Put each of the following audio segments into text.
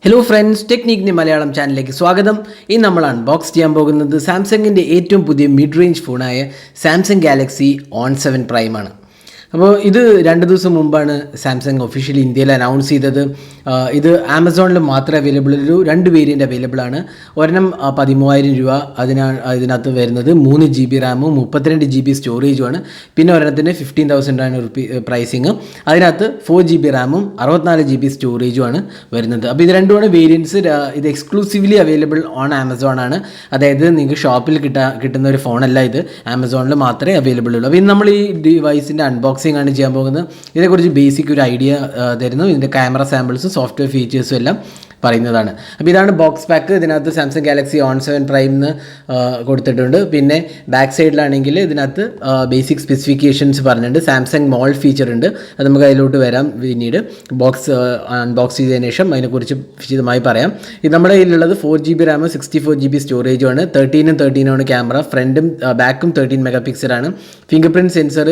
Hello friends, ടെക്നിക്കിൻ്റെ Malayalam ചാനലിലേക്ക് സ്വാഗതം. ഇന്ന് നമ്മൾ അൺബോക്സ് ചെയ്യാൻ പോകുന്നത് സാംസങ്ങിൻ്റെ ഏറ്റവും പുതിയ മിഡ് റേഞ്ച് ഫോണായ സാംസങ് ഗാലക്സി On7 Prime ആണ്. അപ്പോൾ ഇത് 2 ദിവസം മുമ്പാണ് സാംസങ് ഒഫീഷ്യലി ഇന്ത്യയിൽ അനൗൺസ് ചെയ്തത്. ഇത് ആമസോണിൽ മാത്രമേ അവൈലബിൾ ഉള്ളൂ. 2 വേരിയൻ്റ് അവൈലബിൾ ആണ്. ഒരെണ്ണം 13,000 രൂപ, ഇതിനകത്ത് വരുന്നത് 3 GB റാമും 32 GB സ്റ്റോറേജുമാണ്. പിന്നെ ഒരെണ്ണത്തിന് 15,000 പ്രൈസിങ്. അതിനകത്ത് 4 GB റാമും 64 GB സ്റ്റോറേജുമാണ് വരുന്നത്. അപ്പോൾ ഇത് രണ്ടുമാണ് വേരിയൻറ്റ്സ്. ഇത് എക്സ്ക്ലൂസീവ്ലി അവൈലബിൾ ഓൺ ആമസോൺ ആണ്. അതായത് നിങ്ങൾക്ക് ഷോപ്പിൽ കിട്ടുന്ന ഒരു ഫോണല്ല, ഇത് ആമസോണിൽ മാത്രമേ അവൈലബിൾ ഉള്ളൂ. അപ്പോൾ ഇന്ന് നമ്മൾ ഈ ഡിവൈസിൻ്റെ അൺബോക്സിംഗ് ആണ് ചെയ്യാൻ പോകുന്നത്. ഇതിനെക്കുറിച്ച് ബേസിക് ഒരു ഐഡിയ തരുന്നു. ഇതിൻ്റെ ക്യാമറ സാമ്പിൾസും സോഫ്റ്റ്വെയർ ഫീച്ചേഴ്സും എല്ലാം പറയുന്നതാണ്. അപ്പോൾ ഇതാണ് ബോക്സ് പാക്ക്. ഇതിനകത്ത് സാംസങ് ഗാലക്സി On7 Prime എന്ന് കൊടുത്തിട്ടുണ്ട്. പിന്നെ ബാക്ക് സൈഡിലാണെങ്കിൽ ഇതിനകത്ത് ബേസിക് സ്പെസിഫിക്കേഷൻസ് പറഞ്ഞിട്ടുണ്ട്. സാംസങ് മോൾ ഫീച്ചർ ഉണ്ട്, അത് നമുക്ക് അതിലോട്ട് വരാം പിന്നീട്. അൺബോക്സ് ചെയ്തതിന് ശേഷം അതിനെക്കുറിച്ച് വിശദമായി പറയാം. ഇത് നമ്മുടെ കയ്യിലുള്ളത് 4 GB റാം 64 GB സ്റ്റോറേജുമാണ്. 13 ക്യാമറ, ഫ്രണ്ടും ബാക്കും 13 MP ആണ്. Finger print sensor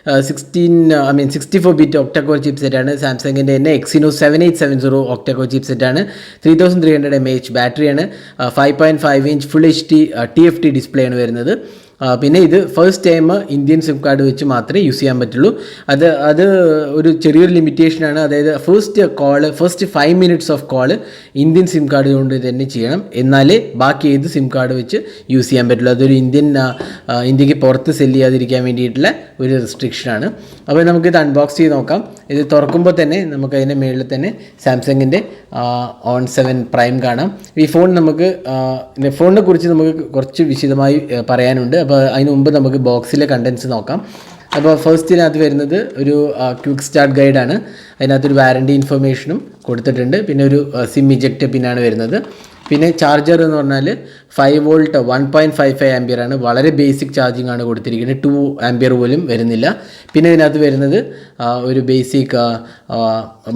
64-bit octa-core chip സെറ്റാണ്. സാംസങ്ങിൻ്റെ തന്നെ Exynos 7870 ഒക്ടാകോർ ചിപ്പ് സെറ്റാണ്. 3300 mAh ബാറ്ററിയാണ്. 5.5 inch full HD TFT display ആണ് വരുന്നത്. പിന്നെ ഇത് first time Indian SIM card വെച്ച് മാത്രമേ യൂസ് ചെയ്യാൻ പറ്റുള്ളൂ. അത് ഒരു ചെറിയൊരു ലിമിറ്റേഷനാണ്. അതായത് first 5 minutes of call Indian SIM card കൊണ്ട് തന്നെ ചെയ്യണം, എന്നാലേ ബാക്കി ഏത് സിം കാർഡ് വെച്ച് യൂസ് ചെയ്യാൻ പറ്റുള്ളൂ. അതൊരു ഇന്ത്യക്ക് പുറത്ത് സെല് ചെയ്യാതിരിക്കാൻ വേണ്ടിയിട്ടുള്ള ഒരു റെസ്ട്രിക്ഷനാണ്. അപ്പോൾ നമുക്കിത് അൺബോക്സ് ചെയ്ത് നോക്കാം. ഇത് തുറക്കുമ്പോൾ തന്നെ നമുക്ക് അതിൻ്റെ മുകളിൽ തന്നെ സാംസങ്ങിൻ്റെ On7 Prime കാണാം. ഈ ഫോണിനെ കുറിച്ച് നമുക്ക് കുറച്ച് വിശദമായി പറയാനുണ്ട്. അപ്പോൾ അതിന് മുമ്പ് നമുക്ക് ബോക്സിലെ കണ്ടൻസ് നോക്കാം. അപ്പോൾ ഫസ്റ്റിനകത്ത് വരുന്നത് ഒരു ക്വിക്ക് സ്റ്റാർട്ട് ഗൈഡാണ്. അതിനകത്തൊരു വാറൻറ്റി ഇൻഫർമേഷനും കൊടുത്തിട്ടുണ്ട്. പിന്നെ ഒരു സിം ഇജക്റ്റ് പിന്നാണ് വരുന്നത്. പിന്നെ ചാർജർ എന്ന് പറഞ്ഞാൽ 5V 1.55 ആംപിയർ ആണ്. വളരെ ബേസിക് ചാർജിങ് ആണ് കൊടുത്തിരിക്കുന്നത്. 2 ആംപിയർ പോലും വരുന്നില്ല. പിന്നെ ഇതിനകത്ത് വരുന്നത് ഒരു ബേസിക്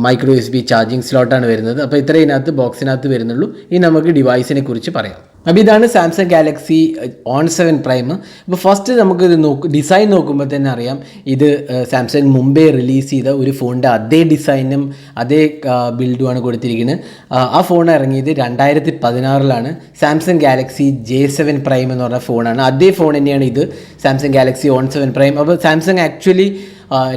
മൈക്രോ USB ചാർജിങ് സ്ലോട്ടാണ് വരുന്നത്. അപ്പോൾ ഇത്രയും ഇതിനകത്ത് ബോക്സിനകത്ത് വരുന്നുള്ളൂ. ഇനി നമുക്ക് ഡിവൈസിനെ കുറിച്ച് പറയാം. അപ്പോൾ ഇതാണ് സാംസങ് ഗാലക്സി On7 Prime. അപ്പോൾ ഫസ്റ്റ് നമുക്കിത് ഡിസൈൻ നോക്കുമ്പോൾ തന്നെ അറിയാം, ഇത് സാംസങ് മുമ്പേ റിലീസ് ചെയ്ത ഒരു ഫോണിൻ്റെ അതേ ഡിസൈനും അതേ ബിൽഡുമാണ് കൊടുത്തിരിക്കുന്നത്. ആ ഫോൺ ഇറങ്ങിയത് 2016 സാംസങ് ഗാലക്സി J7 Prime എന്ന് പറഞ്ഞ ഫോണാണ്. അതേ ഫോൺ തന്നെയാണ് ഇത്, സാംസങ് ഗാലക്സി On7 Prime. അപ്പോൾ സാംസങ് ആക്ച്വലി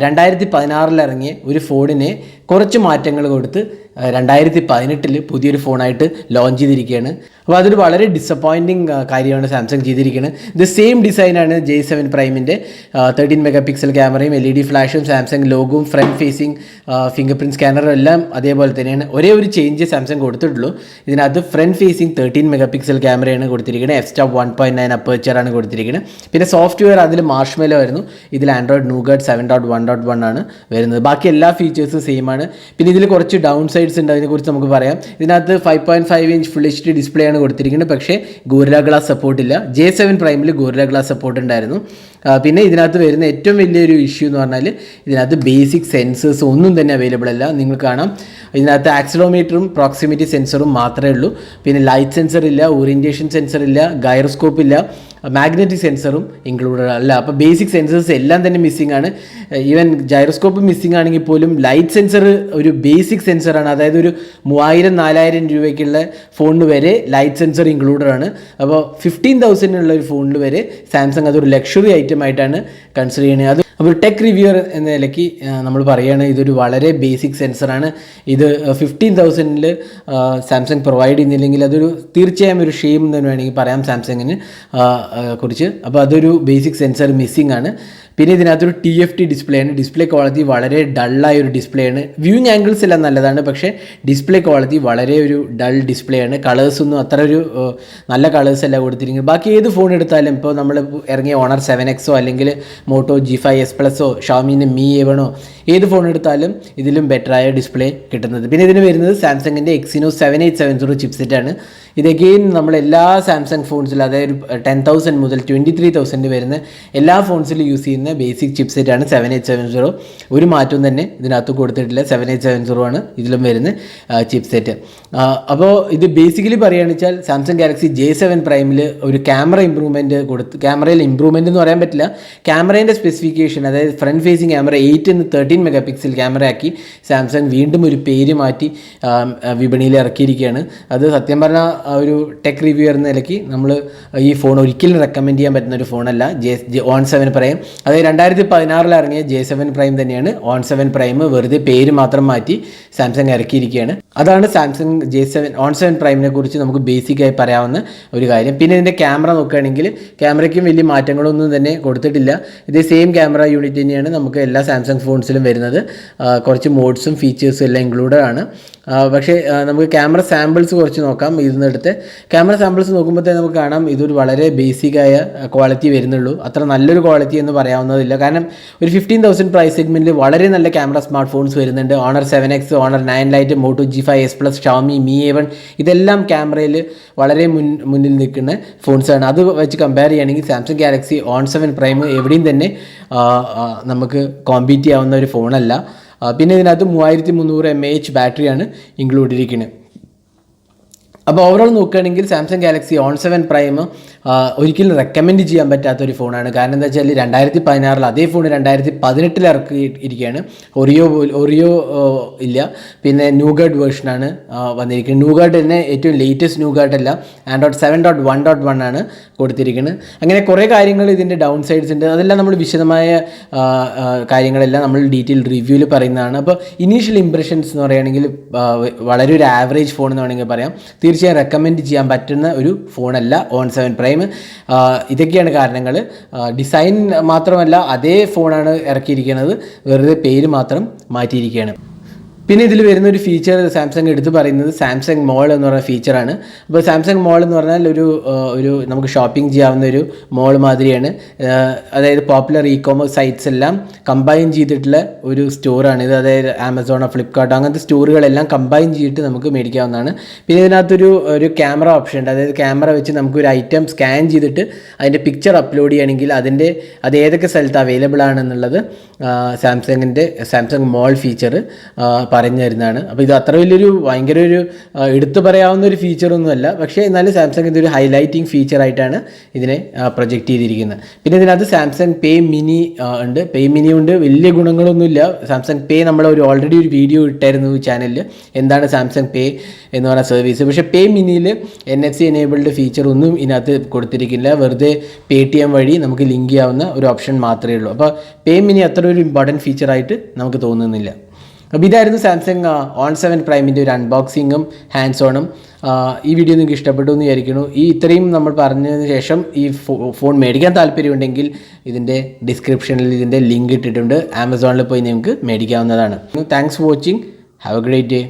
2016 ഇറങ്ങിയ ഒരു ഫോണിനെ കുറച്ച് മാറ്റങ്ങൾ കൊടുത്ത് 2018 പുതിയൊരു ഫോണായിട്ട് ലോഞ്ച് ചെയ്തിരിക്കുകയാണ്. അപ്പോൾ അതൊരു വളരെ ഡിസപ്പോയിൻറ്റിങ് കാര്യമാണ് സാംസങ് ചെയ്തിരിക്കുന്നത്. ഇത് സെയിം ഡിസൈനാണ് J7 Primeൻ്റെ. 13 MP ക്യാമറയും LED ഫ്ലാഷും സാംസങ് ലോഗോവും ഫ്രണ്ട് ഫേസിങ് ഫിംഗർ പ്രിൻറ്റ് സ്കാനറും എല്ലാം അതേപോലെ തന്നെയാണ്. ഒരേ ഒരു ചേഞ്ച് സാംസങ് കൊടുത്തിട്ടുള്ളൂ. ഇതിനകത്ത് ഫ്രണ്ട് ഫേസിങ് 13 MP ക്യാമറയാണ് കൊടുത്തിരിക്കുന്നത്. f/1.9 അപ്പേച്ചറാണ് കൊടുത്തിരിക്കുന്നത്. പിന്നെ സോഫ്റ്റ്വെയർ അതിൽ മാർഷ്മെല്ലോ വരുന്നു. ഇതിൽ ആൻഡ്രോയിഡ് Nougat 7.1.1 ആണ് വരുന്നത്. ബാക്കി എല്ലാ ഫീച്ചേഴ്സും സെയിം ആണ്. പിന്നെ ഇതിൽ കുറച്ച് ഡൗൺ സൈഡ്സ് ഉണ്ട്, അതിനെക്കുറിച്ച് നമുക്ക് പറയാം. ഇതിനകത്ത് 5.5 ഇഞ്ച് ഫുൾ HD ഡിസ്പ്ലേ ആണ് കൊടുത്തിരിക്കുന്നത്. പക്ഷേ ഗോറില്ല ഗ്ലാസ് സപ്പോർട്ട് ഇല്ല. J7 Primeൽ ഗോറില്ല ഗ്ലാസ് സപ്പോർട്ട് ഉണ്ടായിരുന്നു. പിന്നെ ഇതിനകത്ത് വരുന്ന ഏറ്റവും വലിയൊരു ഇഷ്യൂ എന്ന് പറഞ്ഞാൽ ഇതിനകത്ത് ബേസിക് സെൻസേഴ്സ് ഒന്നും തന്നെ അവൈലബിൾ അല്ല. നിങ്ങൾ കാണാം, ഇതിനകത്ത് ആക്സിലോമീറ്ററും പ്രോക്സിമിറ്റി സെൻസറും മാത്രമേ ഉള്ളൂ. പിന്നെ ലൈറ്റ് സെൻസർ ഇല്ല, ഓറിയൻറ്റേഷൻ സെൻസർ ഇല്ല, ഗൈറോസ്കോപ്പ് ഇല്ല, മാഗ്നറ്റിക് സെൻസറും ഇൻക്ലൂഡഡ് അല്ല. അപ്പോൾ ബേസിക് സെൻസേഴ്സ് എല്ലാം തന്നെ മിസ്സിംഗ് ആണ്. ഈവൻ ഗൈറോസ്കോപ്പ് മിസ്സിംഗ് ആണെങ്കിൽ പോലും ലൈറ്റ് സെൻസർ ഒരു ബേസിക് സെൻസറാണ്. അതായത് ഒരു 3000-4000 രൂപയ്ക്കുള്ള ഫോണിന് വരെ ലൈറ്റ് സെൻസർ ഇൻക്ലൂഡഡ് ആണ്. അപ്പോൾ 15,000 ഒരു ഫോണിൽ വരെ സാംസങ് അതൊരു ലക്ഷറി ഐറ്റം ആയിട്ടാണ് കൺസിഡർ ചെയ്യുന്നത്. അപ്പോൾ ഒരു ടെക് റിവ്യൂവർ എന്ന നിലയ്ക്ക് നമ്മൾ പറയുകയാണ്, ഇതൊരു വളരെ ബേസിക് സെൻസറാണ്. ഇത് 15,000 സാംസങ് പ്രൊവൈഡ് ചെയ്യുന്നില്ലെങ്കിൽ അതൊരു തീർച്ചയായും ഒരു ഷെയിം എന്ന് വേണമെങ്കിൽ പറയാം സാംസങ്ങിന് കുറിച്ച്. അപ്പോൾ അതൊരു ബേസിക് സെൻസർ മിസ്സിംഗ് ആണ്. പിന്നെ ഇതിനകത്തൊരു TFT ഡിസ്പ്ലേ ആണ്. ഡിസ്പ്ലേ ക്വാളിറ്റി വളരെ ഡള്ളായ ഒരു ഡിസ്പ്ലേ ആണ്. വ്യൂയിങ് ആംഗിൾസ് എല്ലാം നല്ലതാണ്, പക്ഷേ ഡിസ്പ്ലേ ക്വാളിറ്റി വളരെ ഒരു ഡൾ ഡിസ്പ്ലേ ആണ്. കളേഴ്സൊന്നും അത്ര ഒരു നല്ല കളേഴ്സ് അല്ല കൊടുത്തിരിക്കുന്നത്. ബാക്കി ഏത് ഫോൺ എടുത്താലും, ഇപ്പോൾ നമ്മൾ ഇറങ്ങിയ Honor 7X അല്ലെങ്കിൽ മോട്ടോ G5s+ ഷാമിൻ്റെ Mi A1 ഏത് ഫോൺ എടുത്താലും ഇതിലും ബെറ്ററായ ഡിസ്പ്ലേ കിട്ടുന്നത്. പിന്നെ ഇതിന് വരുന്നത് സാംസങ്ങിൻ്റെ Exynos 7870 ചിപ്സെറ്റാണ്. ഇത് അഗെയിൻ നമ്മളെല്ലാ സാംസങ് ഫോൺസിലും, അതായത് 10,000 മുതൽ 23,000 വരുന്ന എല്ലാ ഫോൺസിലും യൂസ് ചെയ്യുന്ന ബേസിക് ചിപ്സെറ്റാണ് 7870. ഒരു മാറ്റവും തന്നെ ഇതിനകത്ത് കൊടുത്തിട്ടില്ല. 7870 ആണ് ഇതിലും വരുന്ന ചിപ്സെറ്റ്. അപ്പോൾ ഇത് ബേസിക്കലി പറയുകയാണെന്ന് വെച്ചാൽ സാംസങ് ഗാലക്സി J7 പ്രൈമിൽ ഒരു ക്യാമറ ഇമ്പ്രൂവ്മെൻറ്റ് ക്യാമറയിൽ ഇമ്പ്രൂവ്മെൻറ്റ് എന്ന് പറയാൻ പറ്റില്ല, ക്യാമറേൻ്റെ സ്പെസിഫിക്കേഷൻ, അതായത് ഫ്രണ്ട് ഫേസിങ് ക്യാമറ 8 നിന്ന് 13 മെഗാ പിക്സൽ ക്യാമറ ആക്കി സാംസങ് വീണ്ടും ഒരു പേര് മാറ്റി വിപണിയിൽ ഇറക്കിയിരിക്കുകയാണ്. അത് സത്യം പറഞ്ഞാൽ ഒരു ടെക് റിവ്യൂ എന്ന നിലയ്ക്ക് നമ്മൾ ഈ ഫോൺ ഒരിക്കലും റെക്കമെൻഡ് ചെയ്യാൻ പറ്റുന്ന ഒരു ഫോണല്ല On7 പ്രൈം. അതായത് 2016 ഇറങ്ങിയ J7 പ്രൈം തന്നെയാണ് On7 പ്രൈം, വെറുതെ പേര് മാത്രം മാറ്റി സാംസങ് ഇറക്കിയിരിക്കുകയാണ്. അതാണ് സാംസങ് On7 പ്രൈമിനെ കുറിച്ച് നമുക്ക് ബേസിക്കായി പറയാവുന്ന ഒരു കാര്യം. പിന്നെ ഇതിൻ്റെ ക്യാമറ നോക്കുകയാണെങ്കിൽ ക്യാമറയ്ക്കും വലിയ മാറ്റങ്ങളൊന്നും തന്നെ കൊടുത്തിട്ടില്ല. ഇതേ സെയിം ക്യാമറ യൂണിറ്റ് തന്നെയാണ് നമുക്ക് എല്ലാ സാംസങ് ഫോൺസിലും വരുന്നത്. കുറച്ച് മോഡ്സും ഫീച്ചേഴ്സും എല്ലാം ഇൻക്ലൂഡഡ് ആണ്. പക്ഷേ നമുക്ക് ക്യാമറ സാമ്പിൾസ് കുറച്ച് നോക്കാം. ഇതിനടുത്ത് ക്യാമറ സാമ്പിൾസ് നോക്കുമ്പോഴത്തേക്ക് നമുക്ക് കാണാം ഇതൊരു വളരെ ബേസിക്കായ ക്വാളിറ്റി വരുന്നുള്ളൂ. അത്ര നല്ലൊരു ക്വാളിറ്റി എന്ന് പറയാവുന്നതില്ല. കാരണം ഒരു 15,000 പ്രൈസ് സെഗ്മെൻറ്റിൽ വളരെ നല്ല ക്യാമറ സ്മാർട്ട് ഫോൺസ് വരുന്നുണ്ട്. Honor 7X, Honor 9 Lite, Moto G5 S Plus, Xiaomi Mi A1 ഇതെല്ലാം ക്യാമറയിൽ വളരെ മുന്നിൽ നിൽക്കുന്ന ഫോൺസാണ്. അത് വെച്ച് കമ്പയർ ചെയ്യുകയാണെങ്കിൽ സാംസങ് ഗാലക്സി On7 പ്രൈം എവിടെയും തന്നെ നമുക്ക് കോമ്പീറ്റ് ചെയ്യാവുന്ന ഒരു ഫോണല്ല. പിന്നെ ഇതിനകത്ത് 3300 mAh ബാറ്ററിയാണ് ഇൻക്ലൂഡ് ചെയ്തിരിക്കുന്നത്. അപ്പോൾ ഓവറോൾ നോക്കുകയാണെങ്കിൽ സാംസങ് ഗാലക്സി On7 പ്രൈം ഒരിക്കലും റെക്കമെൻഡ് ചെയ്യാൻ പറ്റാത്തൊരു ഫോണാണ്. കാരണം എന്താ വെച്ചാൽ 2016 അതേ ഫോൺ 2018 ഇറക്കിയിരിക്കുകയാണ്. ഒറിയോ ഇല്ല. പിന്നെ ന്യൂഗാർഡ് വേർഷനാണ് വന്നിരിക്കുന്നത്. ന്യൂഗാർഡ് തന്നെ ഏറ്റവും ലേറ്റസ്റ്റ് ന്യൂഗാർഡ് അല്ല, Android 7.1.1 ആണ് കൊടുത്തിരിക്കുന്നത്. അങ്ങനെ കുറേ കാര്യങ്ങൾ ഇതിൻ്റെ ഡൗൺ സൈഡ്സ് ഉണ്ട്. അതെല്ലാം നമ്മൾ വിശദമായ കാര്യങ്ങളെല്ലാം നമ്മൾ ഡീറ്റെയിൽ റിവ്യൂവിൽ പറയുന്നതാണ്. അപ്പോൾ ഇനീഷ്യൽ ഇംപ്രഷൻസ് എന്ന് പറയുകയാണെങ്കിൽ വളരെ ഒരു ആവറേജ് ഫോൺ എന്ന് വേണമെങ്കിൽ പറയാം. തീർച്ചയായും റെക്കമെൻഡ് ചെയ്യാൻ പറ്റുന്ന ഒരു ഫോണല്ല On7 പ്രൈം. ഇതൊക്കെയാണ് കാരണങ്ങൾ. ഡിസൈൻ മാത്രമല്ല, അതേ ഫോണാണ് ഇറക്കിയിരിക്കുന്നത്, വെറുതെ പേര് മാത്രം മാറ്റിയിരിക്കുകയാണ്. പിന്നെ ഇതിൽ വരുന്ന ഒരു ഫീച്ചർ സാംസങ് എടുത്ത് പറയുന്നത് സാംസങ് മോൾ എന്ന് പറയുന്ന ഫീച്ചറാണ്. അപ്പോൾ സാംസങ് മോൾ എന്ന് പറഞ്ഞാൽ ഒരു നമുക്ക് ഷോപ്പിംഗ് ചെയ്യാവുന്ന ഒരു മോൾ മാതിരിയാണ്. അതായത് പോപ്പുലർ ഇ-കോമേഴ്സ് സൈറ്റ്സ് എല്ലാം കമ്പൈൻ ചെയ്തിട്ടുള്ള ഒരു സ്റ്റോറാണിത്. അതായത് ആമസോണോ ഫ്ലിപ്കാർട്ടോ അങ്ങനത്തെ സ്റ്റോറുകളെല്ലാം കമ്പൈൻ ചെയ്തിട്ട് നമുക്ക് മേടിക്കാവുന്നതാണ്. പിന്നെ ഇതിനകത്തൊരു ക്യാമറ ഓപ്ഷൻ ഉണ്ട്. അതായത് ക്യാമറ വെച്ച് നമുക്കൊരു ഐറ്റം സ്കാൻ ചെയ്തിട്ട് അതിൻ്റെ പിക്ചർ അപ്ലോഡ് ചെയ്യുകയാണെങ്കിൽ അത് ഏതൊക്കെ സ്ഥലത്ത് അവൈലബിൾ ആണെന്നുള്ളത് സാംസങ് മോൾ ഫീച്ചർ പറഞ്ഞു തരുന്നതാണ്. അപ്പോൾ ഇത് അത്ര ഭയങ്കര ഒരു എടുത്തു പറയാവുന്ന ഒരു ഫീച്ചറൊന്നുമല്ല. പക്ഷേ എന്നാലും സാംസങ് ഇതൊരു ഹൈലൈറ്റിംഗ് ഫീച്ചറായിട്ടാണ് ഇതിനെ പ്രൊജക്റ്റ് ചെയ്തിരിക്കുന്നത്. പിന്നെ ഇതിനകത്ത് സാംസങ് പേ മിനി ഉണ്ട്. പേ മിനി ഉണ്ട്, വലിയ ഗുണങ്ങളൊന്നുമില്ല. സാംസങ് പേ നമ്മൾ ഓൾറെഡി ഒരു വീഡിയോ ഇട്ടായിരുന്നു ചാനലിൽ, എന്താണ് സാംസങ് പേ എന്ന് പറയുന്ന സർവീസ്. പക്ഷേ പേ മിനിയിൽ NFC എനേബിൾഡ് ഫീച്ചർ ഒന്നും ഇതിനകത്ത് കൊടുത്തിരിക്കില്ല. വെറുതെ Paytm വഴി നമുക്ക് ലിങ്ക് ചെയ്യാവുന്ന ഒരു ഓപ്ഷൻ മാത്രമേ ഉള്ളൂ. അപ്പോൾ പേ മിനി അത്ര ഒരു ഇമ്പോർട്ടൻറ്റ് ഫീച്ചറായിട്ട് നമുക്ക് തോന്നുന്നില്ല. അപ്പോൾ ഇതായിരുന്നു സാംസങ് On7 പ്രൈമിൻ്റെ ഒരു അൺബോക്സിങ്ങും ഹാൻഡ്സ് ഓണും. ഈ വീഡിയോ നിങ്ങൾക്ക് ഇഷ്ടപ്പെട്ടു എന്ന് വിചാരിക്കുന്നു. ഇത്രയും നമ്മൾ പറഞ്ഞതിന് ശേഷം ഈ ഫോൺ മേടിക്കാൻ താല്പര്യമുണ്ടെങ്കിൽ ഇതിൻ്റെ ഡിസ്ക്രിപ്ഷനിൽ ഇതിൻ്റെ ലിങ്ക് ഇട്ടിട്ടുണ്ട്. ആമസോണിൽ പോയി നിങ്ങൾക്ക് മേടിക്കാവുന്നതാണ്. Thanks for watching. Have a great day.